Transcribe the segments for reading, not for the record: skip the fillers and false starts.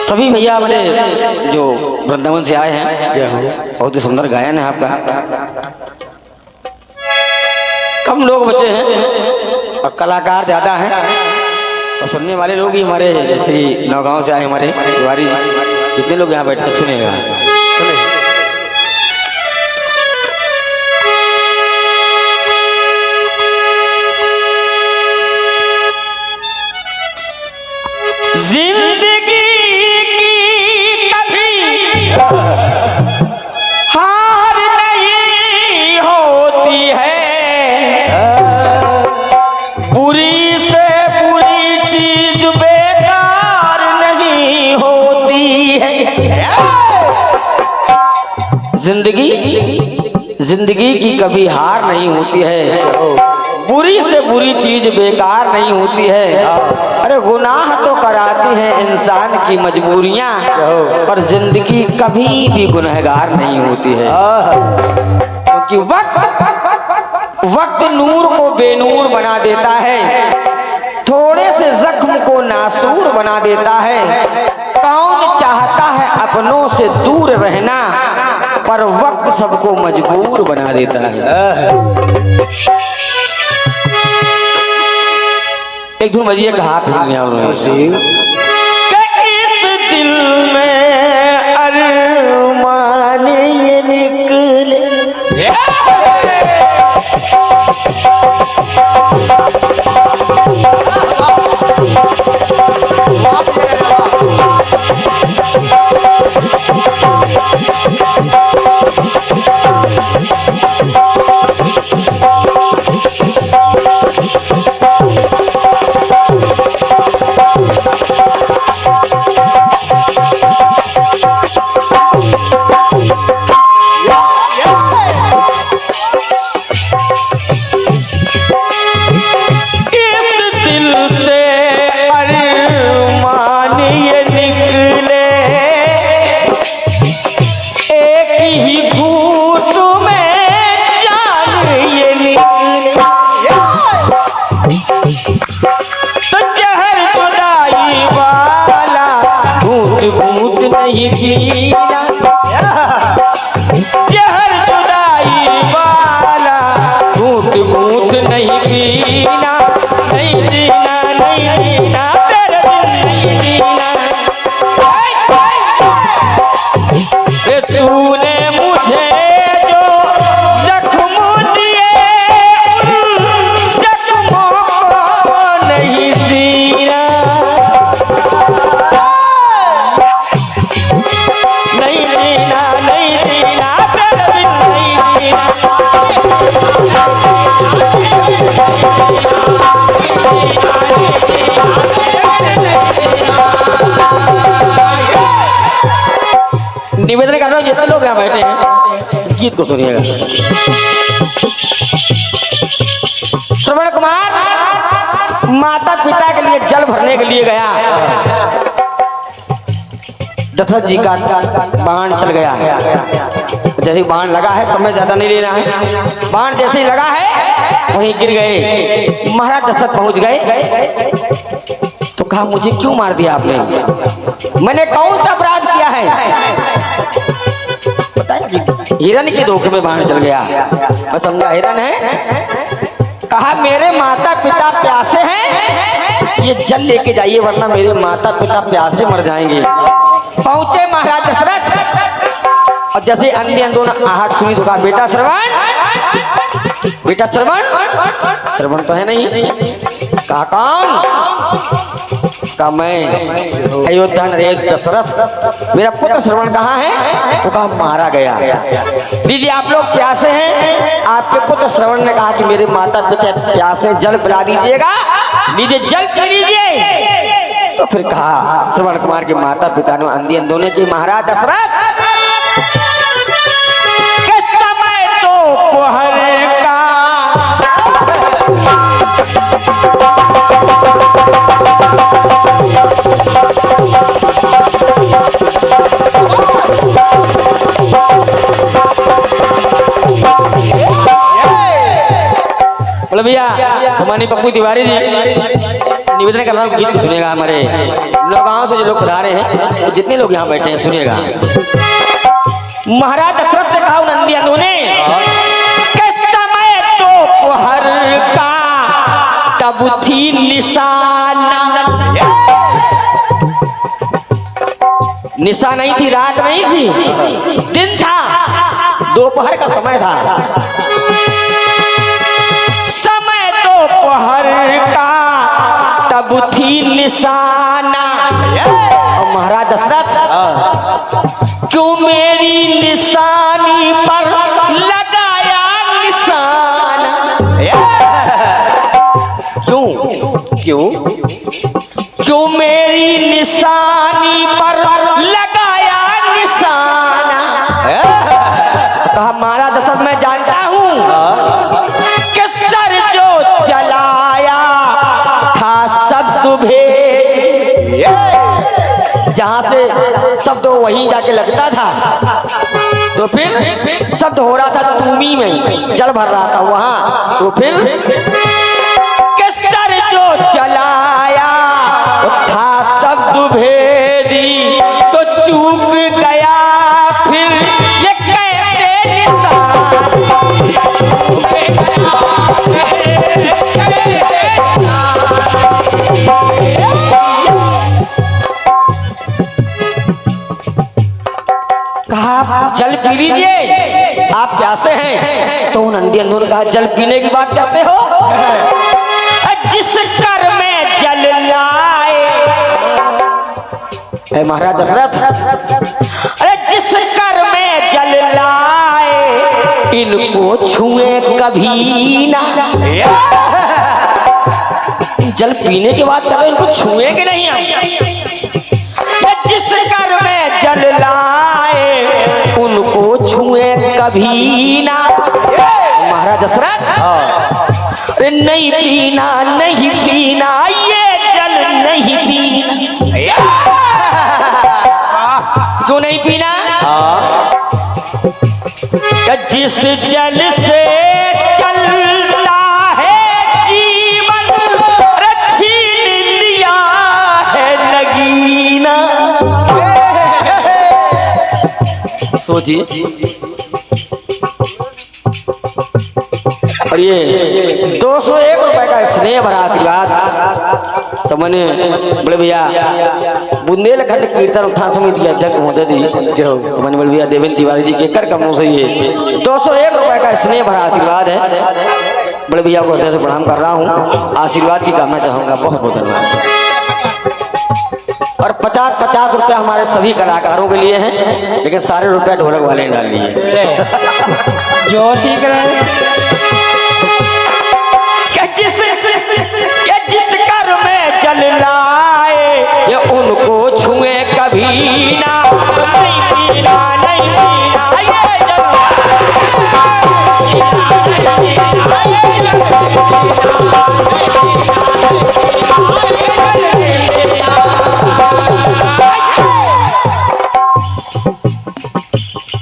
सभी भैया हमारे जो वृंदावन से आए हैं, बहुत ही सुंदर गायन है आपका। कम लोग बचे हैं और कलाकार ज्यादा हैं और सुनने वाले लोग ही हमारे जैसे नौगांव से आए हमारे तिवारी जितने लोग यहाँ बैठे सुनेगा। जिंदगी की कभी हार नहीं होती है, बुरी से बुरी चीज बेकार नहीं होती है। जिंदगी की कभी हार नहीं होती है, बुरी से बुरी चीज बेकार नहीं होती है। अरे गुनाह तो कराती है इंसान की मजबूरियां, पर जिंदगी कभी भी गुनहगार नहीं होती है। क्योंकि वक्त नूर को बेनूर बना देता है, थोड़े से जख्म को नासूर बना देता है। कौन चाहता है अपनों से दूर रहना, पर वक्त सबको मजबूर बना देता है। एक धुन बजिए कहा इस दिल में अरमान ये निकले। जहर जुदाई वाला घूट घूट नहीं पीना, नहीं जीना नहीं जीना तेरे बिन नहीं जीना। तूने मुझे जो जख्म दिए उन जख्मों को नहीं सीना, नहीं जीना नहीं जीना तेरे बिन नहीं जीना। निवेदन कर रहा हूँ जितने लोग यहाँ बैठे हैं इस गीत को सुनिएगा। श्रवण कुमार माता पिता के लिए जल भरने के लिए गया, दशरथ जी का बाण चल गया। जैसे बाण लगा है, समय ज्यादा नहीं लेना है, बाण जैसे ही लगा है वहीं गिर गए। महाराज दशरथ पहुंच गए तो कहा मुझे क्यों मार दिया आपने, मैंने कौन सा अपराध किया है? बताया कि हिरण के धोखे में बाण चल गया। मैं समझा हिरण है। कहा मेरे माता पिता प्यासे हैं, ये जल लेके जाइए वरना मेरे माता पिता प्यासे मर जाएंगे। पहुंचे महाराज दशरथ और जैसे अंधी अंदों आहट सुनी तो कहा बेटा श्रवण, बेटा श्रवण। श्रवण तो है नहीं। कहा कौन? कहा मैं अयोध्या नरेश दशरथ, मेरा पुत्र श्रवण कहाँ है? तो कहा मारा गया। लीजिए आप लोग प्यासे हैं, आपके पुत्र श्रवण ने कहा कि मेरे माता पिता प्यासे, जल पिला दीजिएगा, लीजिए जल पी लीजिए। तो फिर कहा श्रवण कुमार के माता पिता ने अंधी अंधोने की महाराज दशरथ के समय तो पहर का बोले भैया हमारी पप्पू तिवारी जी निवेदन कर रहा हूँ, गीत सुनेगा हमारे गांव से जो लोग पधारे हैं, जितने लोग यहाँ बैठे हैं सुनेगा। महाराज दशरथ से कहा नंदियानों ने कि समय दोपहर का तब थी निशाना, निशा नहीं थी, रात नहीं थी, दिन था, दोपहर का समय था। समय दोपहर का तब थी निशाना। और महाराज दशरथ क्यों मेरी निशानी पर लगाया निशाना? क्यों क्यों मेरी निशानी पर लगाया निशाना? कहा महाराज दशरथ मैं जानता हूं कि सर जो चलाया था शब्द भेद, जहां से शब्द वहीं जाके लगता था, तो फिर शब्द हो रहा था तुमी में, जल भर रहा था वहां, तो फिर कि सर जो चलाया था शब्द भेदी, तो चूक गया फिर ये कैसे निशान? कहा जल पी लीजिए, आप प्यासे हैं। तो नंदियानंद ने कहा जल पीने की बात करते हो? जिस कर में जल लाए, महाराज दशरथ, अरे जिस कर में जल लाए इनको छुए कभी ना। जल पीने की बात कर रहे, इनको छुएंगे नहीं हम। जिस कर में जल लाए उनको छुए कभी ना। महाराज दशरथ अरे नहीं पीना, नहीं पीना, ये जल नहीं पीना। क्यों नहीं पीना? जिस जल से चलता है जीवन, छीन लिया है नगीना। सोचिए, और ये 201 रुपए का स्नेह भरा आशीर्वाद समझे बड़े भैया बुंदेलखंड कीर्तन उत्थान समिति के अध्यक्ष महोदय जी जो समझ बड़े भैया देवेंद्र तिवारी जी के कर कमरों से ये 201 रुपए का स्नेह भरा आशीर्वाद है। बड़े भैया को हृदय से प्रणाम कर रहा हूँ, आशीर्वाद की कामना चाहूंगा। बहुत बहुत धन्यवाद। और 50-50 रुपया हमारे सभी कलाकारों के लिए हैं, लेकिन सारे रुपया ढोलक वाले ने डाल लिए जो सीख रहे हैं। जिस कर में जल लाए ये उनको छुए कभी ना। नहीं पीना, नहीं पीना, ये जल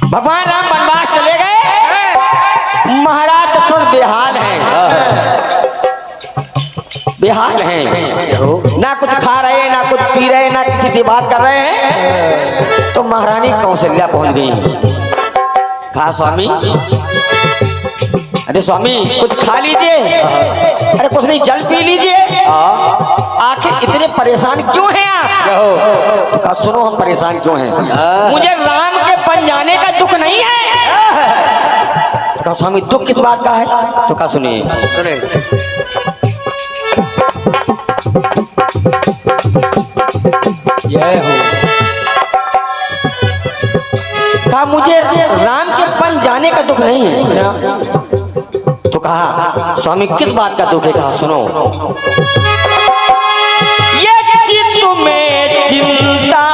भगवान राम वनवास चले गए, महाराज दशरथ बेहाल हैं, बेहाल हैं, ना कुछ खा रहे, ना कुछ पी रहे, ना किसी से बात कर रहे हैं। तो महारानी कौशल्या पहुंच गई। कहा स्वामी, अरे स्वामी कुछ खा लीजिए। अरे कुछ नहीं, जल पी लीजिए। आखिर इतने परेशान क्यों हैं आप? तो कहा सुनो हम परेशान क्यों हैं, मुझे राम के बन जाने का दुख नहीं है। तो कहा स्वामी दुख किस बात का है? तो कहा सुनिए, सुने जय हो। कहा मुझे राम के बन जाने का दुख नहीं है। तो कहा स्वामी किस बात का दुख है? कहा सुनो, ये चित्त में चिंता,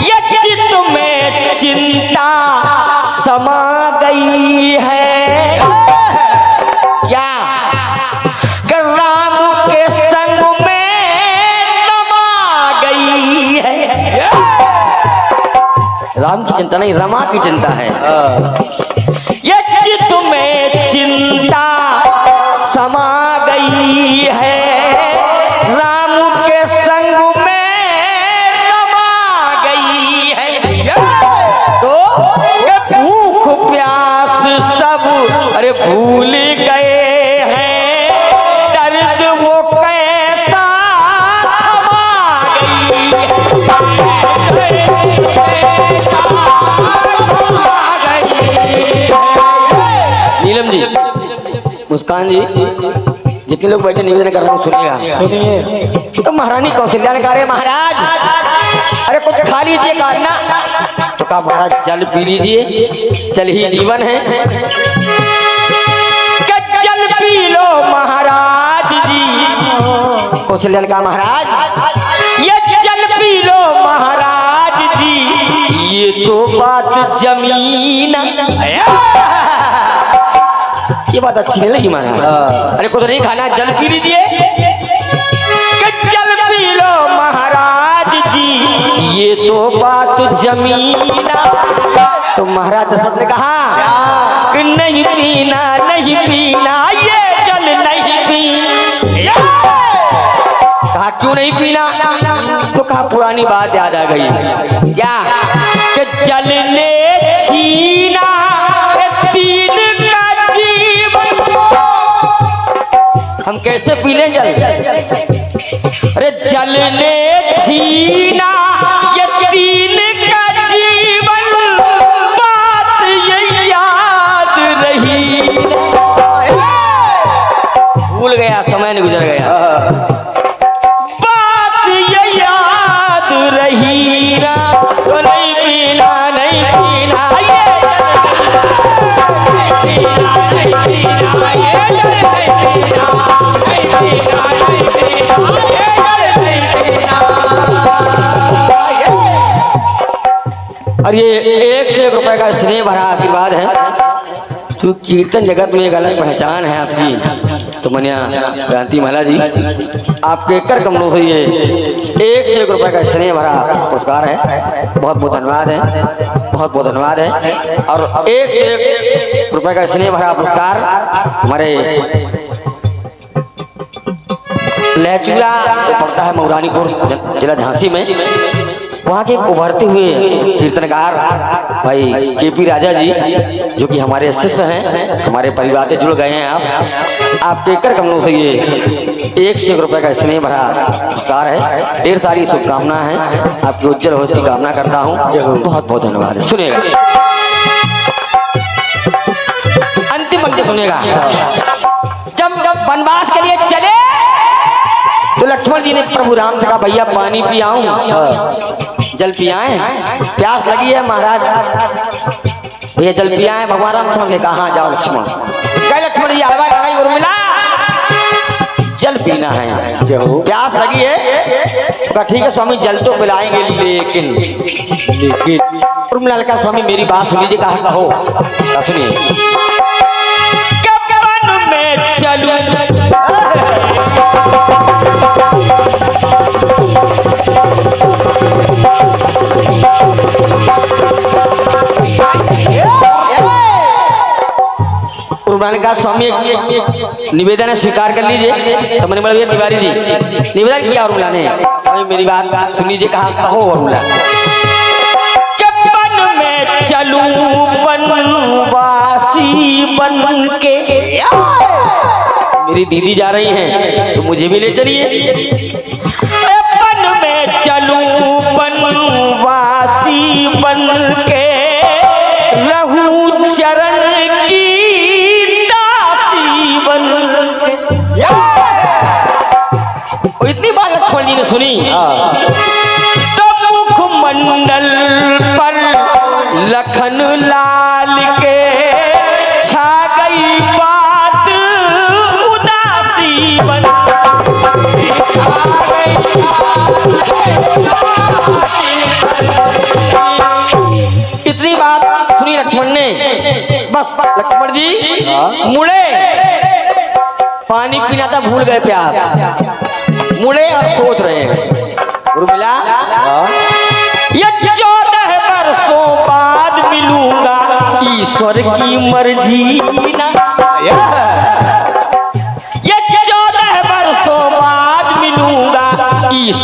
ये चित्त में चिंता समा गई है। क्या राम के संग में रमा गई है? राम की चिंता नहीं, रमा की चिंता है। ये चित्त समा गई है, राम के संग में रमा गई है। तो भूख प्यास सब अरे भूल गए हैं, दर्द वो कैसा थमा गई। नीलम जी, मुस्कान जी, जितने लोग बैठे निवेदन कर रहे हैं सुनिएगा। सुनिए। तो महारानी कौशल्या ने कहा महाराज अरे कुछ खा लीजिए काटना। तो कहा महाराज जल पी लीजिए, जल ही जीवन है। जल पी लो महाराज जी। कौशल्या ने कहा महाराज ये जल पी लो महाराज जी, ये तो बात जमीन। ये बात अच्छी नहीं लगी महाराज। अरे कुछ नहीं खाना, जल पी लीजिए। जल पी लो महाराज जी, ये तो बात जमीन। तो महाराज दशरथ ने कहा कि नहीं पीना नहीं पीना, ये जल नहीं पीना। कहा क्यों नहीं पीना? तो कहा पुरानी बात याद आ गई। क्या? कि जल ने छीना तीन का जीवन, हम कैसे पी लें जल? अरे जल ने छीना ये तीन का जीवन, बात ये याद रही। भूल गया, समय नहीं गुजर गया, बात ये याद रही ना। तो नहीं पीना नहीं पीना, ये और ये 1 से 1 रुपए का स्नेह भरा आशीर्वाद है। तो कीर्तन जगत में एक अलग पहचान है आपकी सुमनिया क्रांति माला जी। आपके कर कमलों से ये 1 से 1 रुपए का स्नेह भरा पुरस्कार है। बहुत बहुत धन्यवाद है, बहुत बहुत धन्यवाद है। और 1 से 1 रुपए का स्नेह भरा पुरस्कार हमारे लहचूरा पड़ता है मऊरानीपुर जिला झांसी में, वहाँ के उभरते हुए कीर्तनकार भाई केपी राजा जी, जो कि हमारे शिष्य हैं, हमारे परिवार से जुड़ गए हैं। आपके कर कमलों से ये 1 से 1 रुपए का स्नेह भरा पुरस्कार है। ढेर सारी शुभकामनाएं हैं, आपकी उज्जवल हो इसकी कामना करता हूँ। बहुत बहुत धन्यवाद। सुनिएगा अंतिम पंक्ति सुनिएगा। जब जब वनवास के लिए चले तो लक्ष्मण जी ने प्रभु राम से कहा भैया पानी पियाऊं, जल पियाएं, प्यास लगी है महाराज, भैया जल पियाएं। भगवान राम समझ के कहा जाओ लक्ष्मण। कहे लक्ष्मण जी हलवा खाई और मिला, जल पीना है, प्यास लगी है। तो ठीक है स्वामी जल तो पिलाएंगे, लेकिन उर्मिला का स्वामी मेरी बात सुन लीजिए। कहा कहो, सुनिए। कपन में चलूं का स्वामी निवेदन है, स्वीकार कर लीजिए। समझ में लगे तिवारी जी निवेदन किया उर्मिला ने, स्वामी मेरी बात सुन लीजिए। कहा कहो उर्मिला। बन में चलूं बनवासी बन के, मेरी दीदी जा रही हैं तो मुझे भी ले चलिए। बन में चलूं बनवासी बन के, रहूं चरण की इतनी बात लक्ष्मण जी ने सुनी। तो मुखमंडल पर लखन लाल के छा गई बात उदासी बन। इतनी बात सुनी लक्ष्मण ने, बस लक्ष्मण जी मुड़े, पानी पीना था भूल गए, प्यास मुड़े और सोच रहे हैं उर्मिला ये 14 वर्षों बाद मिलूंगा, ईश्वर की मर्जी ना।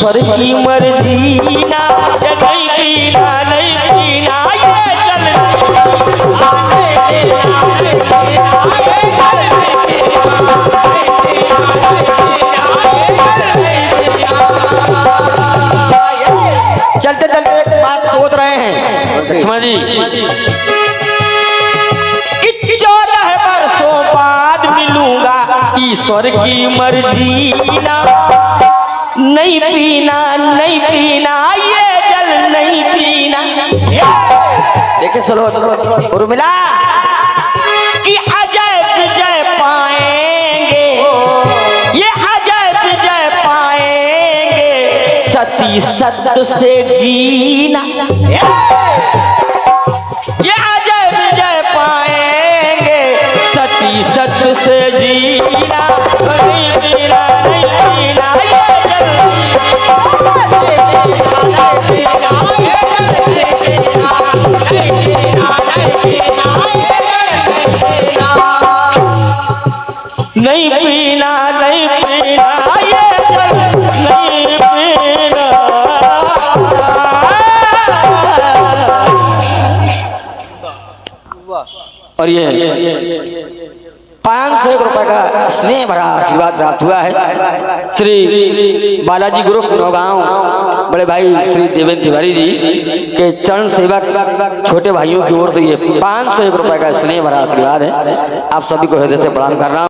ईश्वर की मर्जी ना, ये नहीं पीना नहीं पीना ये जल चलते चलते एक बात सोच रहे हैं लक्ष्मण जी कि 14 बरसों बाद मिलूंगा, ईश्वर की मर्जी ना, नहीं पीना नहीं पीना ये जल नहीं पीना। देखिए सुनो उर्मिला कि अजय विजय पाएंगे, ये अजय विजय पाएंगे, सती सत्य से जीना, ये अजय विजय पाएंगे, सती सत्य से जीना, नहीं पीना नहीं पीना ये नहीं पीना नहीं पीना ये नहीं पीना। और ये 501 रुपए का स्नेह भरा आशीर्वाद प्राप्त हुआ है श्री बालाजी ग्रुप नौगांव बड़े भाई श्री देवेंद्र तिवारी जी के चरण सेवक छोटे भाइयों की ओर से ये 501 रुपए का स्नेह भरा आशीर्वाद है। आप सभी को हृदय से प्रणाम कर रहा हूँ।